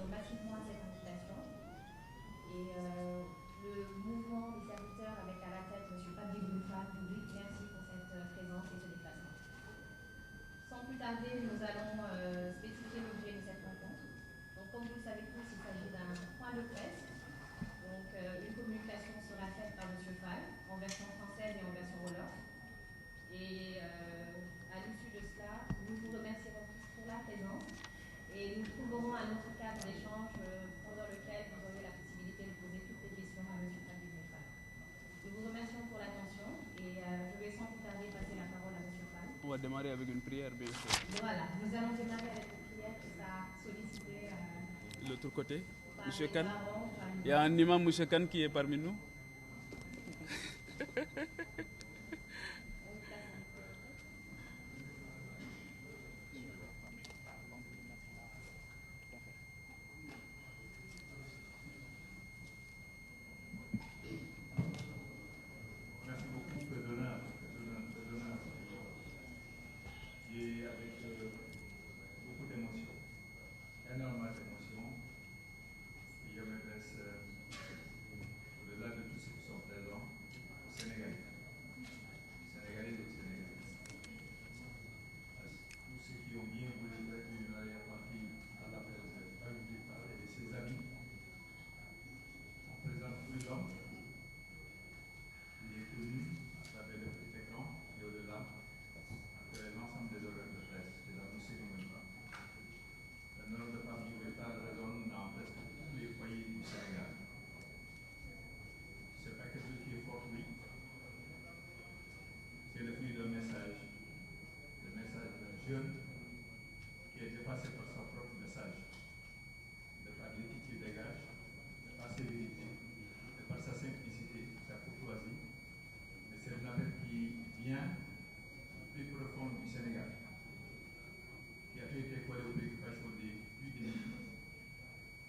Massivement à cette invitation. Et le mouvement des serviteurs avec à la tête M. Patrick Boulfard vous dit merci pour cette présence et ce déplacement. Sans plus tarder, nous allons spécifier l'objet de cette rencontre. Donc, comme vous le savez tous, il s'agit d'un point de presse. Donc, une communication sera faite par M. Fall en version française et en version wolof. Et à l'issue de cela, nous vous remercierons tous pour la présence et nous trouverons un autre cadre d'échange pendant lequel vous aurez la possibilité de poser toutes les questions à M. Patrick Boulfard. Nous vous remercions pour l'attention et je vais sans plus tarder passer la parole à M. Fall. On va démarrer avec une prière, bien sûr. Voilà, nous allons démarrer avec une prière qui sera sollicitée L'autre côté, par M. les Khan. parents, par les Il y a un imam, M. Khan, qui est parmi nous. Merci beaucoup, peu d'honneur, et avec beaucoup d'émotion, énormément d'émotion. Et je m'adresse au-delà de tous ceux qui sont présents aux Sénégalais, Sénégalais et aux Sénégalaises, tous ceux qui ont bien voulu être une partie à l'appel de Patrick Boulfard et de ses amis. On présente plus d'hommes. Il est connu à travers le petit écran et au-delà, à travers l'ensemble des organes de presse de la Russie et même pas. Le nom de Patrick Boulfard résonne dans presque tous les foyers du Sénégal. Ce n'est pas quelque chose qui est fortuit, c'est le fruit d'un message d'un jeune qui est dépassé par son propre message, de par l'éthique qu'il dégage, de par ses vérités, de par sa simplicité, sa courtoisie. Mais c'est une affaire qui vient du plus profond du Sénégal, qui a été collé aux préoccupations des plus démunis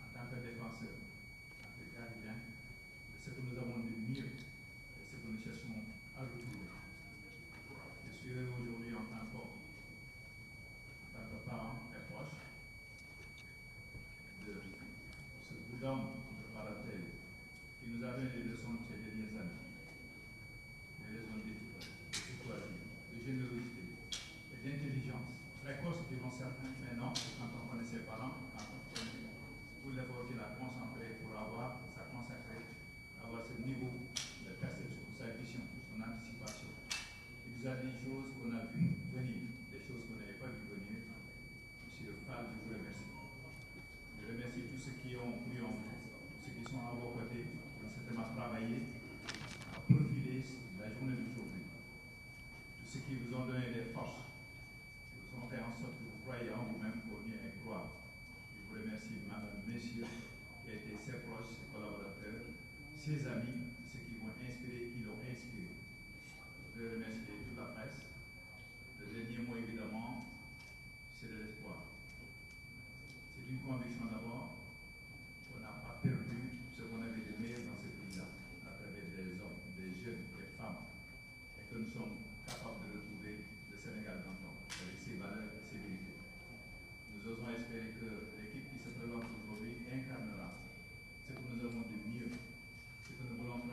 en tant que défenseur, en tant que gardien de ce que nous avons de mieux et ce que nous cherchons à retrouver. Je suis heureux aujourd'hui en tant que parent et proche de ce bout d'homme, entre parenthèses, qui nous a donné des leçons ces dernières années, des leçons d'éthique, de courtoisie, de générosité et d'intelligence. Précoce diront certains, mais non, quand on connaît ses parents, quand on connaît tout l'effort qu'il a concentré pour avoir ce niveau de perception, sa vision, son anticipation. Il nous a dit des choses qu'on a vues venir, des choses qu'on n'avait pas vues venir. Monsieur Fall, je vous remercie. Je remercie tous ceux qui ont cru en vous, ceux qui sont à vos côtés, qui ont certainement travaillé à profiler la journée d'aujourd'hui. Tous ceux qui vous ont donné des forces, qui vous ont fait en sorte que vous croyez en vous-même pour venir y croire. Je vous remercie, madame, messieurs, qui ont été ses proches, ses collaborateurs, ses amis, ceux qui vont inspirer, qui l'ont inspiré. Je veux remercier toute la presse. Le dernier mot, évidemment, c'est de l'espoir. C'est une conviction d'abord qu'on n'a pas perdu ce qu'on avait de meilleur dans ce pays-là, à travers des hommes, des jeunes, des femmes, et que nous sommes capables de retrouver le Sénégal d'antan, avec ses valeurs et ses vérités. Nous osons espérer que l'équipe qui se présente aujourd'hui incarnera ce que nous avons de mieux, ce que nous voulons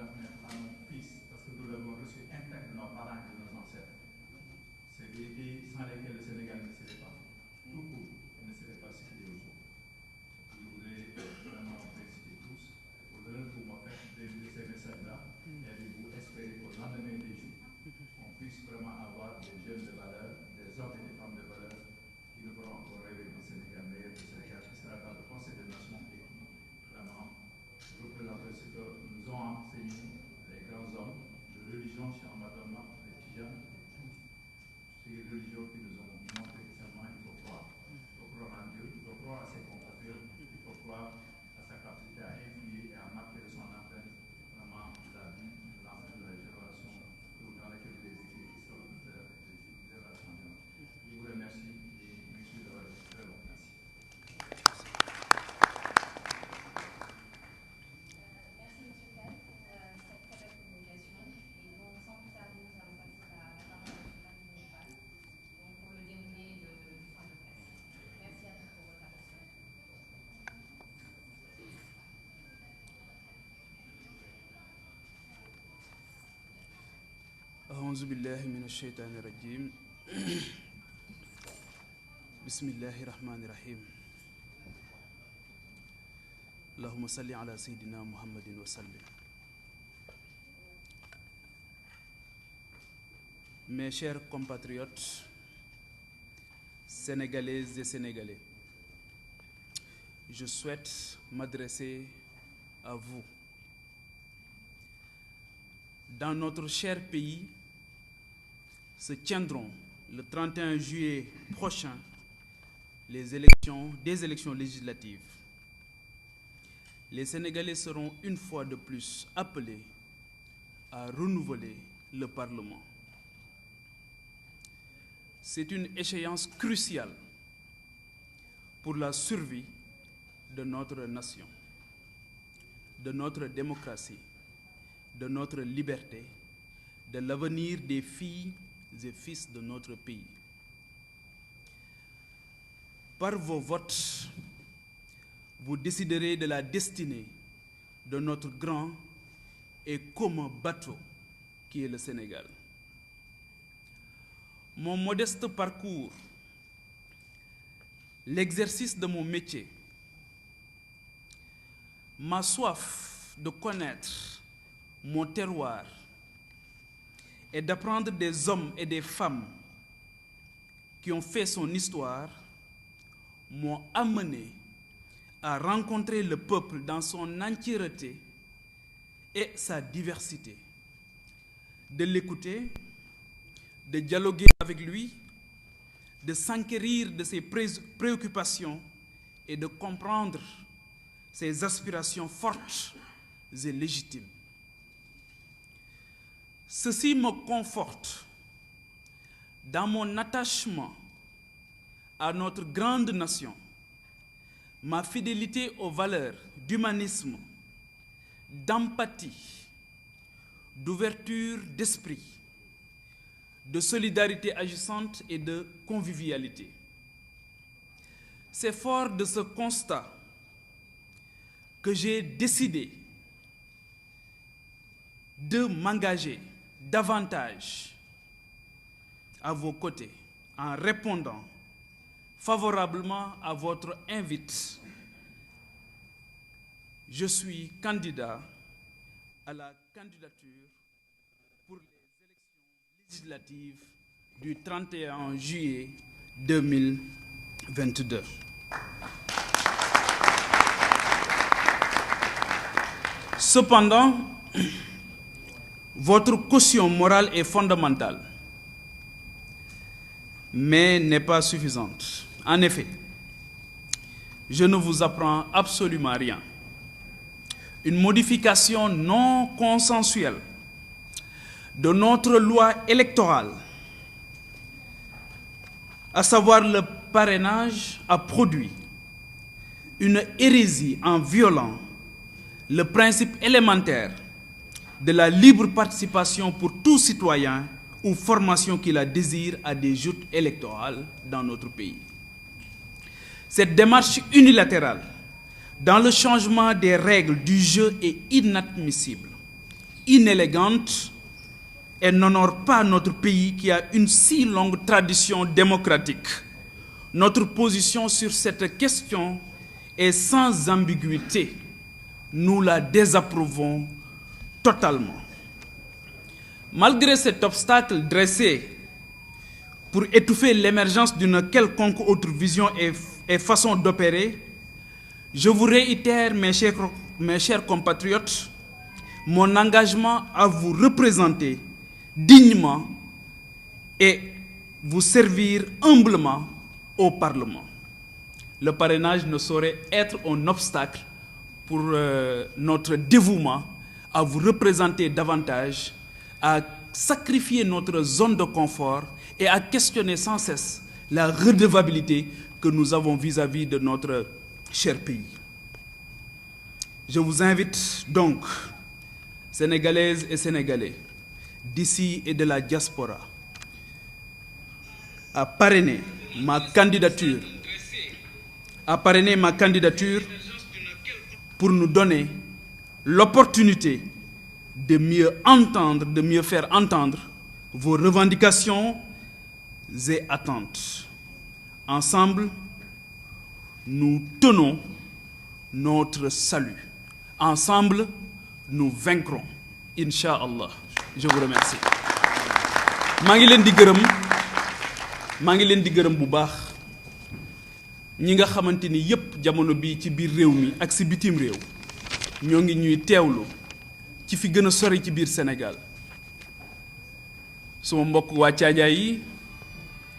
أعوذ بالله من الشيطان الرجيم بسم الله الرحمن الرحيم اللهم صل على سيدنا محمد وسلم. Mes chers compatriotes, sénégalaises et sénégalais, je souhaite m'adresser à vous. Dans notre cher pays, se tiendront le 31 juillet prochain des élections législatives. Les Sénégalais seront une fois de plus appelés à renouveler le Parlement. C'est une échéance cruciale pour la survie de notre nation, de notre démocratie, de notre liberté, de l'avenir des filles et fils de notre pays. Par vos votes, vous déciderez de la destinée de notre grand et commun bateau qui est le Sénégal. Mon modeste parcours, l'exercice de mon métier, ma soif de connaître mon terroir et d'apprendre des hommes et des femmes qui ont fait son histoire m'ont amené à rencontrer le peuple dans son entièreté et sa diversité, de l'écouter, de dialoguer avec lui, de s'enquérir de ses préoccupations et de comprendre ses aspirations fortes et légitimes. Ceci me conforte dans mon attachement à notre grande nation, ma fidélité aux valeurs d'humanisme, d'empathie, d'ouverture d'esprit, de solidarité agissante et de convivialité. C'est fort de ce constat que j'ai décidé de m'engager davantage à vos côtés en répondant favorablement à votre invite. Je suis candidat à la candidature pour les élections législatives du 31 juillet 2022. Cependant, votre caution morale est fondamentale, mais n'est pas suffisante. En effet, je ne vous apprends absolument rien. Une modification non consensuelle de notre loi électorale, à savoir le parrainage, a produit une hérésie en violant le principe élémentaire de la libre participation pour tout citoyen ou formation qui la désire à des joutes électorales dans notre pays. Cette démarche unilatérale dans le changement des règles du jeu est inadmissible, inélégante et n'honore pas notre pays qui a une si longue tradition démocratique. Notre position sur cette question est sans ambiguïté. Nous la désapprouvons totalement. Malgré cet obstacle dressé pour étouffer l'émergence d'une quelconque autre vision et façon d'opérer, je vous réitère, mes chers compatriotes, mon engagement à vous représenter dignement et vous servir humblement au Parlement. Le parrainage ne saurait être un obstacle pour notre dévouement à vous représenter davantage, à sacrifier notre zone de confort et à questionner sans cesse la redevabilité que nous avons vis-à-vis de notre cher pays. Je vous invite donc, Sénégalaises et Sénégalais, d'ici et de la diaspora, à parrainer ma candidature pour nous donner l'opportunité de mieux entendre, de mieux faire entendre vos revendications et attentes. Ensemble, nous tenons notre salut. Ensemble, nous vaincrons. Inch'Allah. Je vous remercie. maa ngi leen di gërëm bu baax ñi nga xamante ni yépp jamono bi ci biir réew mi ak ci bitim réew ñoo ngi ñuy teewlu ci fi gën a sori ci biir Sénégal suma mbokk waa Caajaay yi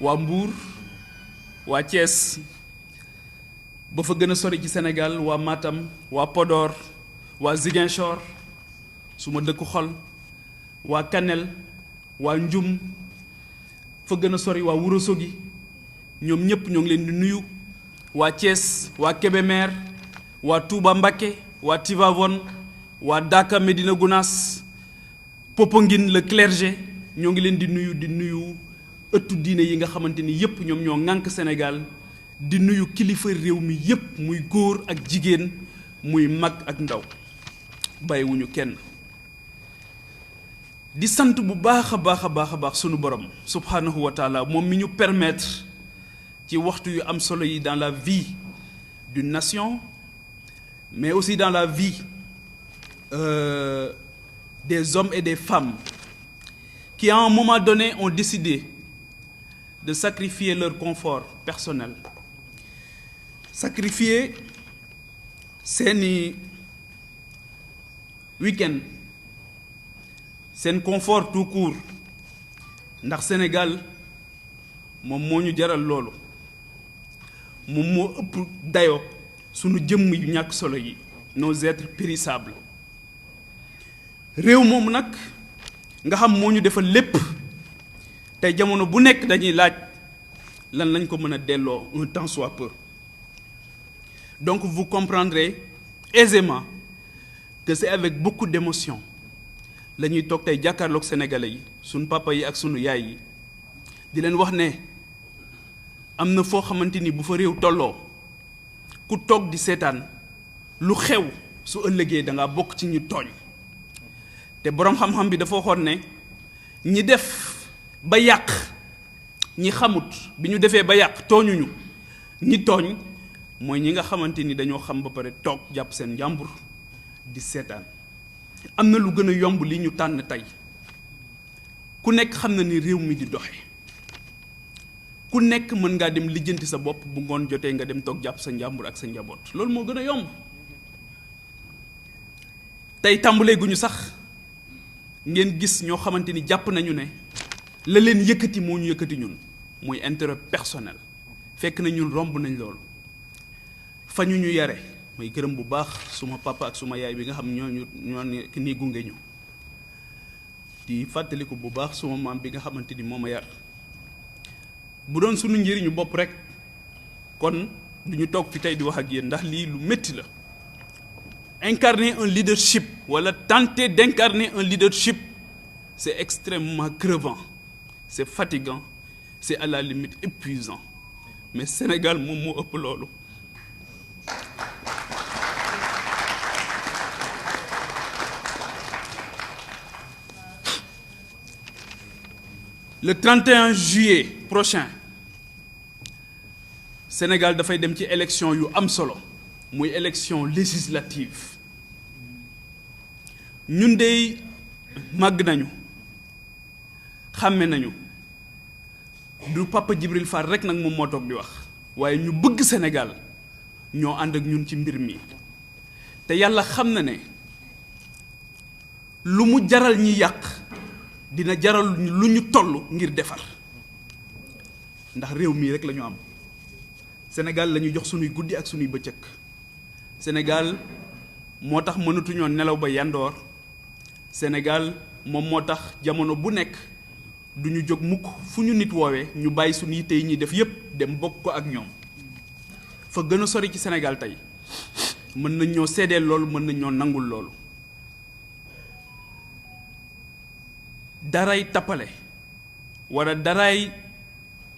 waa Mbuur waa Thiès ba fa gën a sori ci Sénégal waa Matam waa Podor waa Ziguinchor suma dëkku xol waa Kanel waa Njum fa gën a sori waa Ourossogui ñoom ñépp ñoo ngi leen di nuyu waa Thiès waa Kébémer waa Touba Mbacké waa Tivaouane waa Daka Médina Gounass Popenguine le clergé ñoo ngi leen di nuyu ëttu diine yi nga xamante ni yépp ñoom ñoo ŋànk Sénégal di nuyu kilifa réew mi yépp muy góor ak jigéen muy mag ak ndaw bàyyiwuñu kenn di sant bu baax a baax sunu borom subhanahu wa taala moom mi ñu permettre ci waxtu yu am solo yi dans la vie d'une nation mais aussi dans la vie des hommes et des femmes qui à un moment donné ont décidé de sacrifier leur confort personnel, sacrifier seeni week-end seen confort tout court ndax Sénégal moom moo ñu jaral loolu moom moo ëpp dayoo sunu jëmm yu ñàkk solo yi nos êtres périssables réew moom nag nga xam moo ñu defal lépp tey jamono bu nekk dañuy laaj lan lañ ko mën a delloo un tant soit peu donc vous comprendrez aisément que c'est avec beaucoup d'émotion la ñuy toog tey jàkkaarloog sénégalais yi sunu papa yi ak sunu yaay yi di leen wax ne am na foo xamante ni bu fa réew tolloo ku toog di seetaan lu xew su ëllëgee da ngaa bokk ci ñu tooñ te boroom xam-xam bi dafa waxoon ne ñi def ba yàq ñi xamut bi ñu defee ba yàq tooñuñu ñi tooñ mooy ñi nga xamante ni dañoo xam ba pare toog jàpp seen njàmbur di seetaan am na lu gën a yomb li ñu tànn tey ku nekk xam na ni réew mi di doxe ku nekk mën ngaa dem lijjanti sa bopp bu ngoon jotee nga dem toog jàpp sa njàmbur ak sa njaboot loolu moo gën a yomb tey tàmbalee gu ñu sax ngeen gis ñoo xamante ni jàpp nañu ne la leen yëkkati moo ñu yëkkati ñun muy intérêt personnel fekk na ñun romb nañ loolu fa ñu yare may gërëm bu baax suma papa ak suma yaay bi nga xam ñoo ni gunge ñu di fàttaliku bu baax suma maam bi nga xamante ni moo ma yar bu doon sunu njëriñu bopp rek kon du ñu toog fi tey di wax ak yéen ndax lii lu métti la incarner un leadership wala tenter d'incarner un leadership c'est extrêmement crevant c'est fatigant c'est à la limite épuisant mais Sénégal moom moo ëpp loolu le 31 juillet prochain Sénégal dafay dem ci élection yu am solo muy élection législative ñun dey màgg nañu xàmme nañu du Papa Djibril Fall rek nag moom moo toog di wax waaye ñu bëgg Sénégal ñoo ànd ak ñun ci mbir mi te yàlla xam na ne lu mu jaral ñi yàq dina jaral lu ñu toll ngir defar ndax réew mii rek la ñu am Sénégal la ñuy jox sunuy guddi ak sunuy bëccëg Sénégal moo tax mënatuñoo nelaw ba yandoor Sénégal moom moo tax jamono bu nekk du ñu jóg mukk fu ñu nit woowee ñu bàyyi suñu yitte yi ñuy def yépp dem bokk ko ak ñoom fa gën a sori ci Sénégal tey mën nañ ñoo seedeel loolu mën nañ ñoo nangul loolu daray tappale wala daray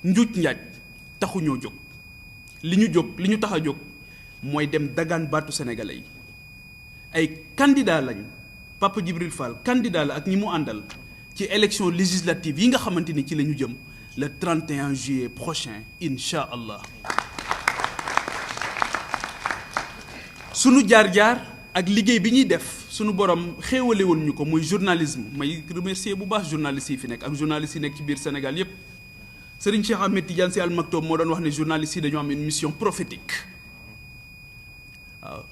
njuuj njaaj taxuñoo jóg li ñu tax a jóg mooy dem dagaan baatu sénégalais yi ay candidat lañ Papa Djibril Fall candidat la ak ñi mu àndal ci élection législative yi nga xamante ni ci la ñu jëm le 31 juillet prochain incha allah. sunu jaar-jaar ak liggéey bi ñuy def sunu borom xéewale woon ñu ko muy journalisme may remercier bu baax journalistes yi fi nekk ak journalistes yi nekk ci biir Sénégal yépp Serigne Cheikh Ahmed Tidiane Sy Al Maktoum moo doon wax ne journalistes yi dañoo am une mission prophétique waaw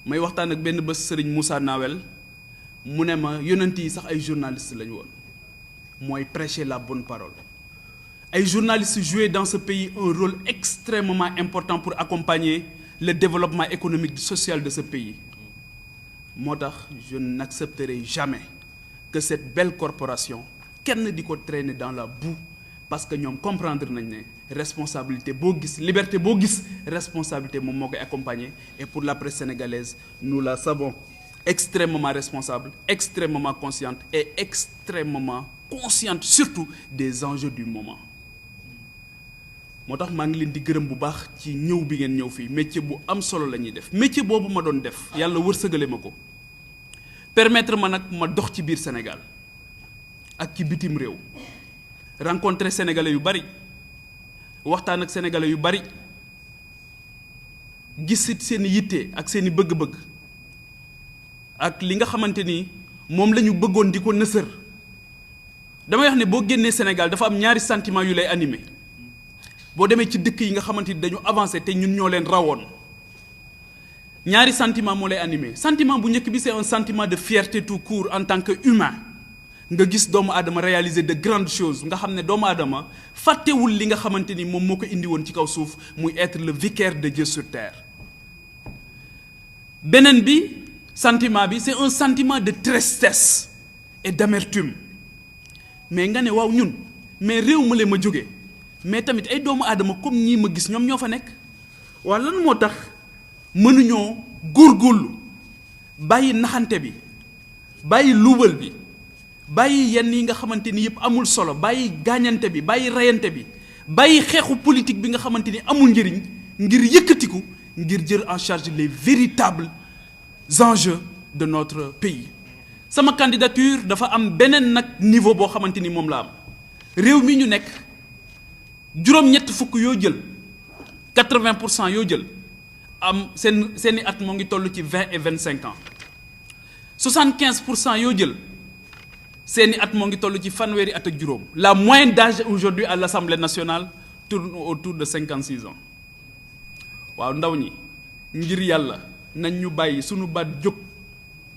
may waxtaan ak benn bés Serigne Moussa Nawel mu ne ma yonent yi sax ay journalistes lañu woon mooy prêcher la bonne parole ay journalistes jouaient dans ce pays un rôle extrêmement important pour accompagner le développement économique et social de ce pays moo tax je n'accepterai jamais que cette belle corporation kenn di ko traîner dans la boue parce que ñoom comprendre nañ ne responsabilité boo gis liberté boo gis responsabilité moom moo koy accompagner et pour la presse sénégalaise nous la savons extrêmement responsable extrêmement consciente et extrêmement consciente surtout des enjeux du moment moo tax maa ngi leen di gërëm bu baax ci ñëw bi ngeen ñëw fii métier bu am solo la ñuy def métier boobu ma doon def yàlla wërsëgale ma ko permettre ma nag ma dox ci biir Sénégal ak ci bitim réew rencontrer sénégalais yu bari waxtaan ak sénégalais yu bari gis seen yitte ak seen i bëgg-bëgg ak li nga xamante ni moom la ñu bëggoon di ko nësër damay wax ne boo génnee Sénégal dafa am ñaari sentiment yu lay animé boo demee ci dëkk yi nga xamante ni dañu avancé te ñun ñoo leen rawoon ñaari sentiment moo lay animé sentiment bu njëkk bi c'est un sentiment de fierté tout court en tant que humain nga gis doomu aadama réaliser de grandes choses nga xam ne doomu aadama fàttewul li nga xamante ni moom moo ko indi woon ci kaw suuf muy être le vicaire de Dieu sur terre beneen bi sentiment bi c'est un sentiment de tristesse et d'amertume mais nga ne waaw ñun mais réew ma leen ma jóge mais tamit ay doomu aadama comme ñii ma gis ñoom ñoo fa nekk waaw lan moo tax mënuñoo góorgóorlu bàyyi naxante bi bàyyi luubal bi bàyyi yenn yi nga xamante ni yëpp amul solo bàyyi gaañante bi bàyyi reyante bi bàyyi xeexu politique bi nga xamante ni amul njëriñ ngir yëkkatiku ngir jël en charge les véritables enjeux de notre pays sama candidature dafa am beneen nag niveau boo xamante ni moom la am réew mi ñu nekk juróom-ñett fukk yoo jël 80% yoo jël am seeni at moo ngi toll ci 20 et 25 ans 75% yoo jël seeni at moo ngi toll ci fanweeri at ak juróom la moyenne d'âge aujourd'hui à l'Assemblée nationale tourne autour de 56 ans waaw ndaw ñi ngir yàlla nañ ñu bàyyi sunu baat jóg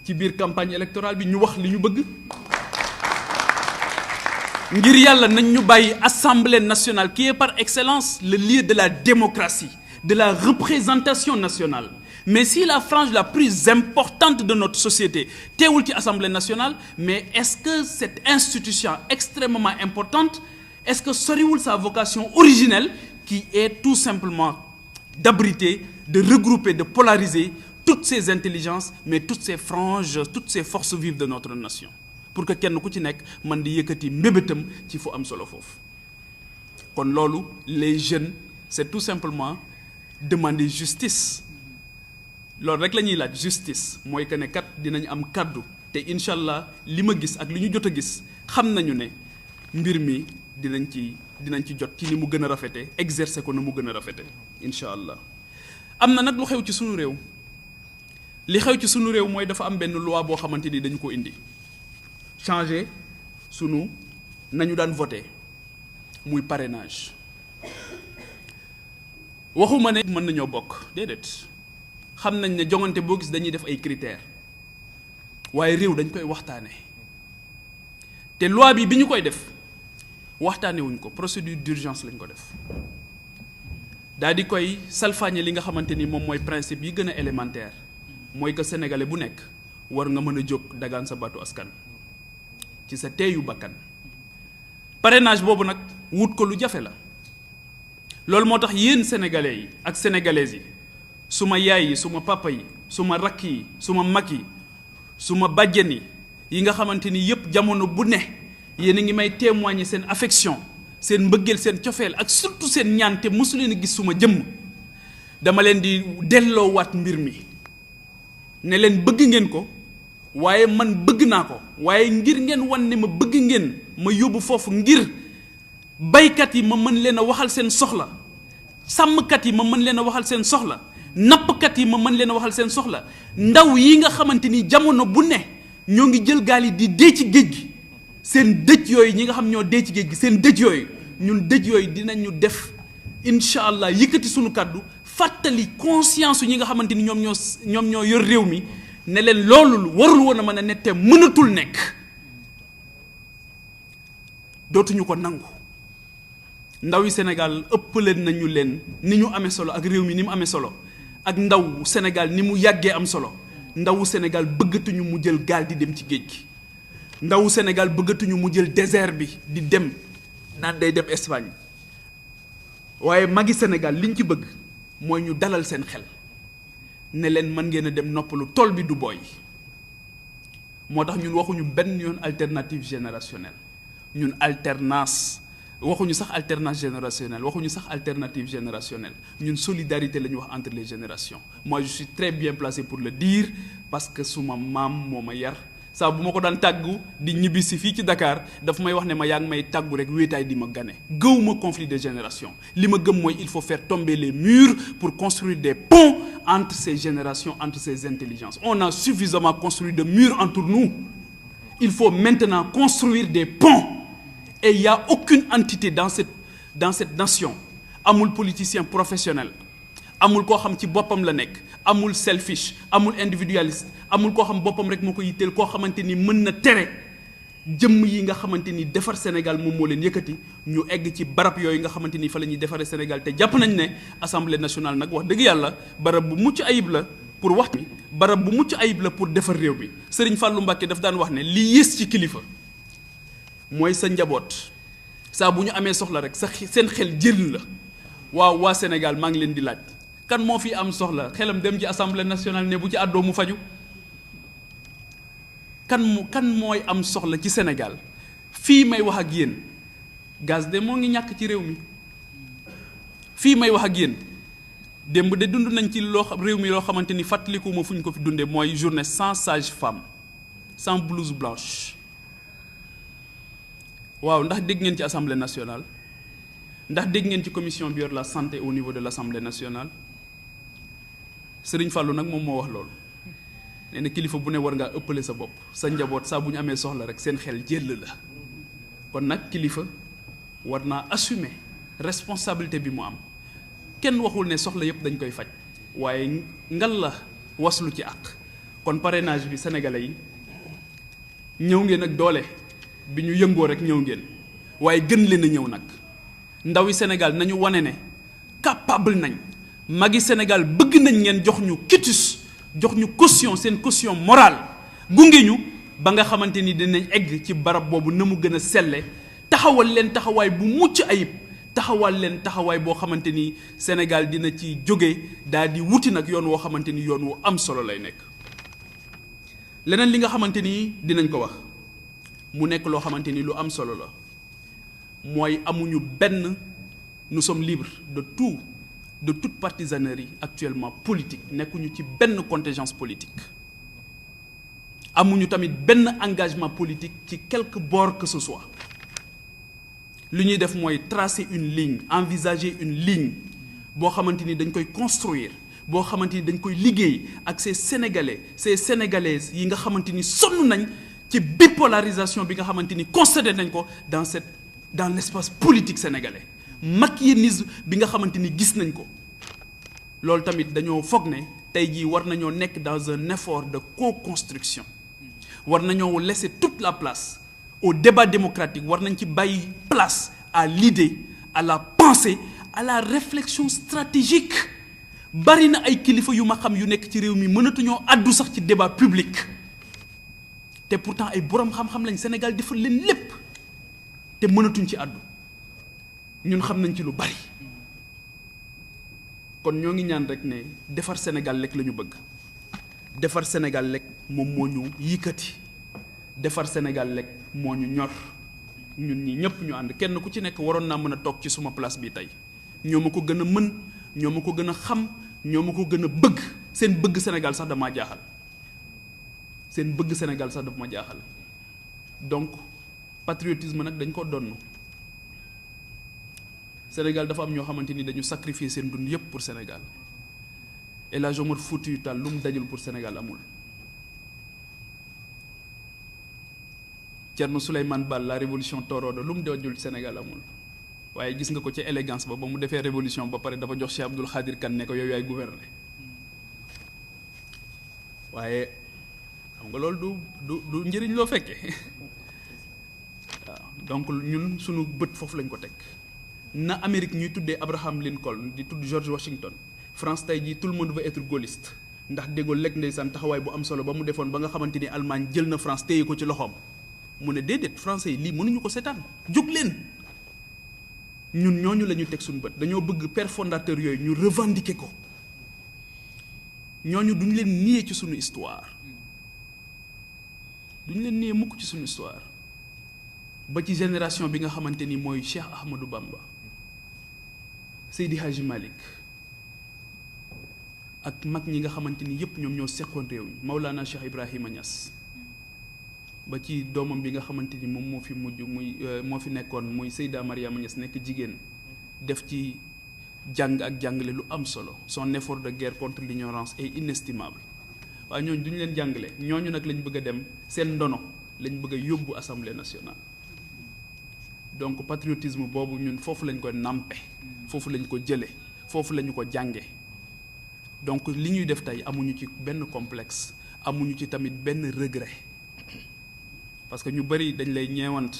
ci biir campagne électorale bi ñu wax li ñu bëgg ngir yàlla nañ ñu bàyyi Assemblée nationale qui est par excellence le lieu de la démocratie de la représentation nationale mais si la frange la plus importante de notre société teewul ci Assemblée nationale mais est-ce que cette institution extrêmement importante est-ce que soriwul sa vocation originelle qui est tout simplement d'abriter de regrouper de polariser toutes ces intelligences mais toutes ces franges toutes ces forces vives de notre nation pour que kenn ku ci nekk man di yëkkati mbébétam ci fu am solo foofu kon loolu les jeunes c'est tout simplement demander justice loolu rek la ñuy laaj justice mooy que ne kat dinañ am kaddu te incha allah li ma gis ak li ñu jot a gis xam nañu ne mbir mi dinañ ci jot ci ni mu gën a rafete exercer ko na mu gën a rafete incha allah am na nag lu xew ci sunu réew li xew ci sunu réew mooy dafa am benn loi boo xamante ni dañu ko indi changer sunu nañu daan voter muy parrainage waxuma ne mën nañoo bokk déedéet xam nañ ne jongante boo gis dañuy def ay critères waaye réew dañ koy waxtaane te loi bi ñu koy def waxtaane wuñ ko procédure d'urgence lañ ko def daal di koy salfaañe li nga xamante ni moom mooy principe yi gën a élémentaire mooy que sénégalais bu nekk war nga mën a jóg dagaan sa baatu askan ci sa teeyu bakkan parrainage boobu nag wut ko lu jafe la loolu moo tax yéen sénégalais yi ak sénégalaises yi suma yaay yi suma papa yi suma rakk yi suma mag yi suma bàjjen yi nga xamante ni yépp jamono bu ne yéen a ngi may témoigner seen affection seen mbëggeel seen cofeel ak surtout seen ñaan te mosu leen a gis suma jëmm dama leen di delloowaat mbir mi ne leen bëgg ngeen ko waaye man bëgg naa ko waaye ngir ngeen wan ne ma bëgg ngeen ma yóbbu foofu ngir baykat yi ma mën leen a waxal seen soxla sàmmkat yi ma mën leen a waxal seen soxla nappkat yi ma mën leen a waxal seen soxla ndaw yi nga xamante ni jamono bu ne ñoo ngi jël gaal yi di dee ci géej gi seen dëj yooyu ñi nga xam ñoo dee ci géej gi seen dëj yooyu ñun dëj yooyu dinañu def incha allah yëkkati sunu kàddu fàttali conscience ñi nga xamante ni ñoom ñoo yor réew mi ne leen loolu warul woon a mën a nette mënatul nekk dootuñu ko nangu ndaw yi Sénégal ëppaleen nañu leen ni ñu amee solo ak réew mi ni mu amee solo ak ndaw Sénégal ni mu yàggee am solo ndawu Sénégal bëggatuñu mu jël gaal di dem ci géej gi ndawu Sénégal bëggatuñu mu jël désert bi di dem naan day dem Espagne waaye magi Sénégal liñ ci bëgg mooy ñu dalal seen xel ne leen mën ngeen a dem noppalu tool bi du booy moo tax ñun waxuñu benn yoon alternative générationnelle ñun alternance waxuñu sax alternance générationnelle waxuñu sax alternative générationnelle ñun solidarité la ñu wax entre les générations moi je suis très bien placé pour le dire parce que suma maam moo ma yar saa bu ma ko daan tàggu di ñibbi si fii ci Dakar dafa may wax ne ma yaa ngi may tàggu rek wéetaay di ma gane gëwuma conflit de génération li ma gëm mooy il faut faire tomber les murs pour construire des ponts entre ces générations entre ces intelligences on a suffisamment construit de murs entre nous il faut maintenant construire des ponts et il y a aucune entité dans cette nation amul politicien professionnel amul koo xam ci boppam la nekk amul selfish amul individualiste amul koo xam boppam rek moo ko yitteel koo xamante ni mën na tere jëmm yi nga xamante ni defar Sénégal moom moo leen yëkkati ñu egg ci barab yooyu nga xamante ni fa la ñuy defaree Sénégal te jàpp nañ ne assemblée nationale nag wax dëgg yàlla barab bu mucc ayib la pour wax mi barab bu mucc ayib la pour defar réew mi Serigne Fallou Mbacké daf daan wax ne li yées ci kilifa mooy sa njaboot saa bu ñu amee soxla rek sa seen xel jël la waaw waa Sénégal maa ngi leen di laaj kan moo fi am soxla xelam dem ci assemblée nationale ne bu ci àddoo mu faju kan mooy am soxla ci Sénégal fii may wax ak yéen gaz de moo ngi ñàkk ci réew mi fii may wax ak yéen démb de dund nañ ci loo réew mi loo xamante ni fàttaliku ma fu ñu ko fi dundee mooy journée sans sage-femme sans blouse blanche waaw ndax dégg ngeen ci assemblée nationale ndax dégg ngeen ci commission bi yor la santé au niveau de l'assemblée nationale Sëriñ Fallou nag moom moo wax loolu nee na kilifa bu ne war ngaa ëppale sa bopp sa njaboot saa bu ñu amee soxla rek seen xel jël la kon nag kilifa war naa assumer responsabilité bi mu am kenn waxul ne soxla yëpp dañ koy faj waaye ngal la waslu ci àq kon parrainage bi sénégalais yi ñëw ngeen ak doole bi ñu yëngoo rek ñëw ngeen waaye gën leen a ñëw nag ndawi Sénégal nañu wane ne capable nañ magi Sénégal bëgg nañ ngeen jox ñu quitus jox ñu caution seen caution morale gunge ñu ba nga xamante ni dinañ egg ci barab boobu na mu gën a selle taxawal leen taxawaay bu mucc ayib taxawal leen taxawaay boo xamante ni Sénégal dina ci jóge daal di wuti nag yoon woo xamante ni yoon wu am solo lay nekk leneen li nga xamante ni dinañ ko wax mu nekk loo xamante ni lu am solo la mooy amuñu benn nous sommes libres de toute partisanerie actuellement politique nekkuñu ci benn contingence politique amuñu tamit benn engagement politique ci quelque bord que ce soit li ñuy def mooy tracer une ligne envisager une ligne boo xamante ni dañ koy construire boo xamante ni dañ koy liggéey ak ces sénégalais ces sénégalaises yi nga xamante ni sonn nañ ci bipolarisation bi nga xamante ni constaté nañ ko dans l'espace politique sénégalais machiavélisme bi nga xamante ni gis nañ ko loolu tamit dañoo foog ne tey jii war nañoo nekk dans un effort de co-construction war nañoo laisser toute la place au débat démocratique war nañ ci bàyyi place à l'idée à la pensée à la réflexion stratégique bari na ay kilifa yu ma xam yu nekk ci réew mi mënatuñoo àddu sax ci débat public te pourtant ay boroom xam-xam lañ Sénégal defal leen lépp te mënatuñ ci àddu ñun xam nañ ci lu bari kon ñoo ngi ñaan rek ne defar Sénégal rek la ñu bëgg defar Sénégal rek moom moo ñu yëkkati defar Sénégal rek moo ñu ñor ñun ñi ñëpp ñu ànd kenn ku ci nekk waroon naa mën a toog ci suma place bi tey ñoo ma ko gën a mën ñoo ma ko gën a xam ñoo ma ko gën a bëgg seen bëgg Sénégal sax damaa jaaxal seen bëgg Sénégal sax daf ma jaaxal. Donc patriotisme nag dañ ko donn Sénégal dafa am ñoo xamante ni dañu sacrifier seen dund yépp pour Sénégal El Hadj Omar Foutiyou Tall lu mu dajul pour Sénégal amul. Thierno Souleymane Baal la révolution torodo lu mu dajul Sénégal amul waaye gis nga ko ci élégance ba mu defee révolution ba pare dafa jox Cheikh Abdoul Khadir Kane ne ko yow yaay gouverner waaye xam nga loolu du njëriñ loo fekkee waaw donc ñun suñu bët foofu lañ ko teg na Amérique ñuy tuddee Abraham Lincoln di tudd George Washington France tey jii tout le monde veut être gaulliste ndax De Gaulle lekk ndeysaan taxawaay bu am solo ba mu defoon ba nga xamante ni Allemagne jël na France téye ko ci loxoom mu ne déedéet français yi lii mënuñu ko seetaan jóg leen ñun ñooñu la ñu teg suñu bët dañoo bëgg père fondateur yooyu ñu revendiquer ko ñooñu duñ leen nier ci suñu histoire duñ leen nier mukk ci suñu histoire ba ci génération bi nga xamante ni mooy Cheikh Ahmadou Bamba Seydi Hadji Malick ak mag ñi nga xamante ni yépp ñoom ñoo seqoon réew mi Maulana Cheikh Ibrahima Niass ba ci doomam bi nga xamante ni moom moo fi mujj muy moo fi nekkoon muy Seyda Mariama Niass nekk jigéen def ci jàng ak jàngale lu am solo son effort de guerre contre l'ignorance est inestimable waaye ñooñu duñu leen jàngale ñooñu nag lañ bëgg a dem seen ndono lañ bëgg a yóbbu assemblée nationale donc patriotisme boobu ñun foofu lañ ko nàmpe foofu lañ ko jële foofu lañu ko jànge donc li ñuy def tey amuñu ci benn complexe amuñu ci tamit benn regret parce que ñu bari dañ lay ñeewant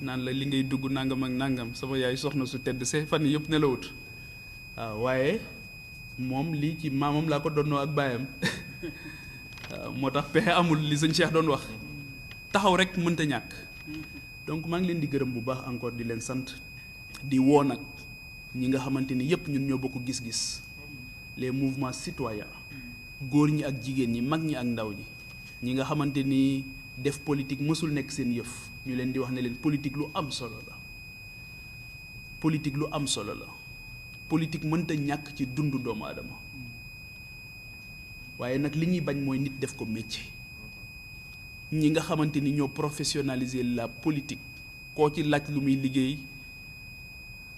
naan la li ngay dugg nangam ak nangam sama yaay soxna su tedd see fan yëpp nelawut waaw waaye moom lii ci maamam laa ko donnoo ak baayam waaw moo tax pexe amul li sëñ Cheikh doon wax taxaw rek mënta ñàkk donc maa ngi leen di gërëm bu baax encore di leen sant di woo nag ñi nga xamante ni yépp ñun ñoo bokk gis-gis les mouvements citoyens góor ñi ak jigéen ñi mag ñi ak ndaw ñi ñi nga xamante ni def politique mësul nekk seen yëf ñu leen di wax ne leen politique lu am solo la politique lu am solo la politique mënta ñàkk ci dundu doomu aadama waaye nag li ñuy bañ mooy nit def ko métier ñi nga xamante ni ñoo professionnaliser la politique koo ci laaj lu muy liggéey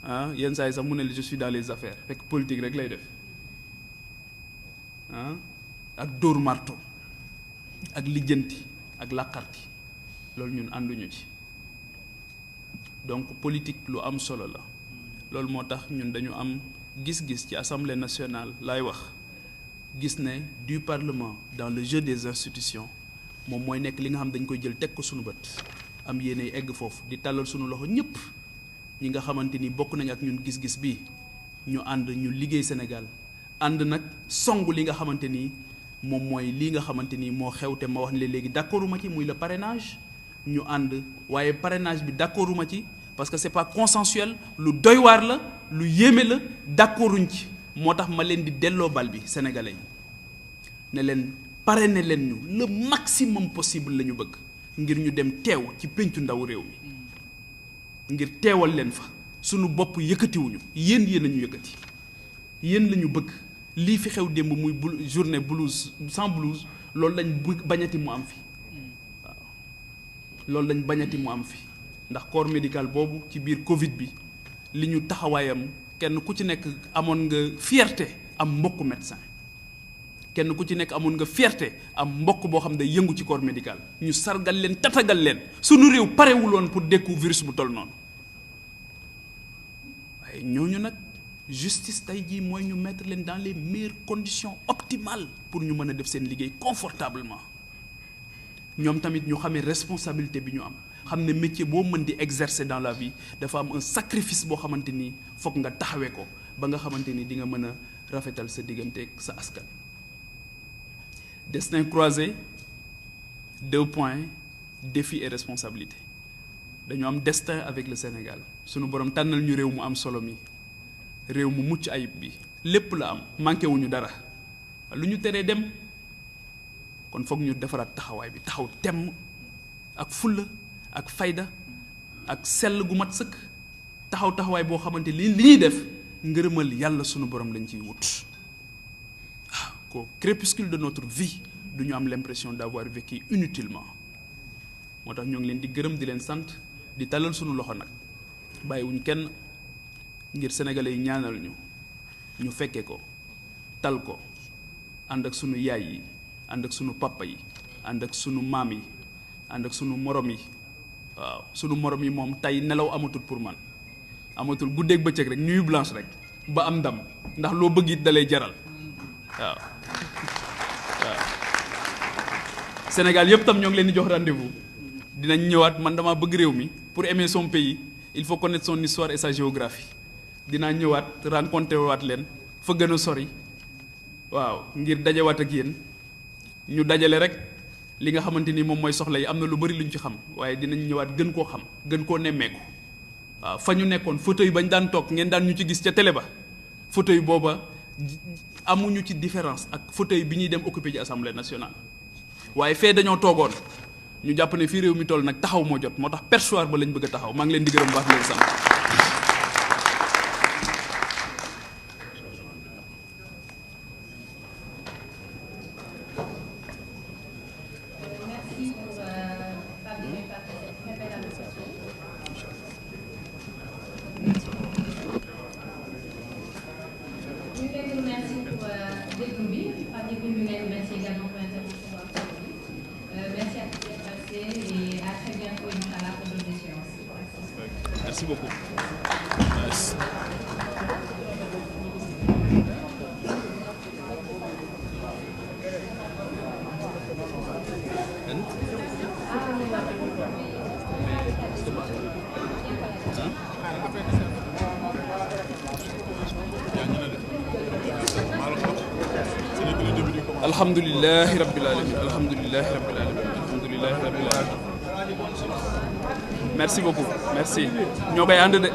ah yenn saa yi sax mu ne je suis dans les affaires fekk politique rek lay def ah ak dóor marto ak lijjanti ak làqarti loolu ñun ànduñu ci donc politique lu am solo la loolu moo tax ñun dañu am gis-gis ci assemblée nationale laay wax gis ne du parlement dans le jeu des institutions moom mooy nekk li nga xam dañ koy jël teg ko suñu bët am yéene egg foofu di tàllal suñu loxo ñëpp ñi nga xamante ni bokk nañ ak ñun gis-gis bi ñu ànd ñu liggéey Sénégal ànd nag song li nga xamante ni moom mooy lii nga xamante ni moo xew te ma wax ne léegi d'accorduma ci muy le parrainage ñu ànd waaye parrainage bi d'accorduma ci parce que c'est pas consensuel lu doy waar la lu yéeme la d'accorduñ ci moo tax ma leen di delloo bal bi sénégalais yi ne leen parrainer leen ñu le maximum possible la ñu bëgg ngir ñu dem teew ci péncu ndaw réew mi ngir teewal leen fa sunu bopp yëkkatiwuñu yéen a ñu yëkkati yéen la ñu bëgg lii fi xew démb muy journée blouse sans blouse loolu lañ bañati mu am fi waaw loolu lañ bañati mu am fi ndax corps médical boobu ci biir Covid bi li ñu taxawaayam kenn ku ci nekk amoon nga fierté am mbokku médecin kenn ku ci nekk amoon nga fierté am mbokk boo xam ne day yëngu ci corps médical ñu sargal leen tatagal leen sunu réew parewuloon pour dékku virus bu toll noonu waaye ñooñu nag justice tey jii mooy ñu mettre leen dans les meilleures conditions optimales pour ñu mën a def seen liggéey confortablement ñoom tamit ñu xamee responsabilité bi ñu am xam ne métier boo mën di exercer dans la vie dafa am un sacrifice boo xamante ni foog nga taxawee ko ba nga xamante ni di nga mën a rafetal sa digganteeg sa askan. Destin croisé, 2 points, défi et responsabilité dañu am destin avec le Sénégal sunu borom tànnal ñu réew mu am solo mi réew mu mucc ayib bi lépp la am manqué wuñu dara lu ñu teree dem kon foog ñu defaraat taxawaay bi taxaw temm ak fulla ak fayda ak sell gu mat sëkk taxawaay boo xamante li ñuy def ngërëmal yàlla sunu borom lañ ciy wut waaw ko crépuscule de notre vie du ñu am l'impression d'avoir vécu inutilement moo tax ñoo ngi leen di gërëm di leen sant di talal sunu loxo nag bàyyiwuñ kenn ngir sénégalais yi ñaanal ñu fekke ko tal ko ànd ak sunu yaay yi ànd ak sunu papa yi ànd ak sunu maam yi ànd ak sunu morom yi waaw sunu morom yi moom tey nelaw amatul pour man amatul guddeeg bëccëg rek nuit blanche rek ba am ndam ndax loo bëgg it dalay jaral waaw Sénégal yëpp tam ñoo ngi leen di jox rendez-vous dinañ ñëwaat man dama bëgg réew mi pour aimer son pays il faut connaître son histoire et sa géographie dinaa ñëwaat rencontré waat leen fa gën a sori waaw ngir dajawaat ak yéen ñu dajale rek li nga xamante ni moom mooy soxla yi am na lu bari lu ñu ci xam waaye dinañ ñëwaat gën koo xam gën koo nemmeeku waaw fa ñu nekkoon fauteuil bañ daan toog ngeen daan ñu ci gis ca télé ba fauteuil booba amuñu ci différence ak fauteuil bi ñuy dem occuper ci assemblée nationale waaye fee dañoo toogoon ñu jàpp ne fii réew mi toll nag taxaw moo jot moo tax perchoir ba lañ bëgg a taxaw maa ngi leen di gërëm baax leen sant. Merci beaucoup. Merci. Alhamdulillahi rabbil alamin. Alhamdulillahi rabbil alamin. Alhamdulillahi rabbil alamin. Merci beaucoup. Merci. ñoo koy ànd de.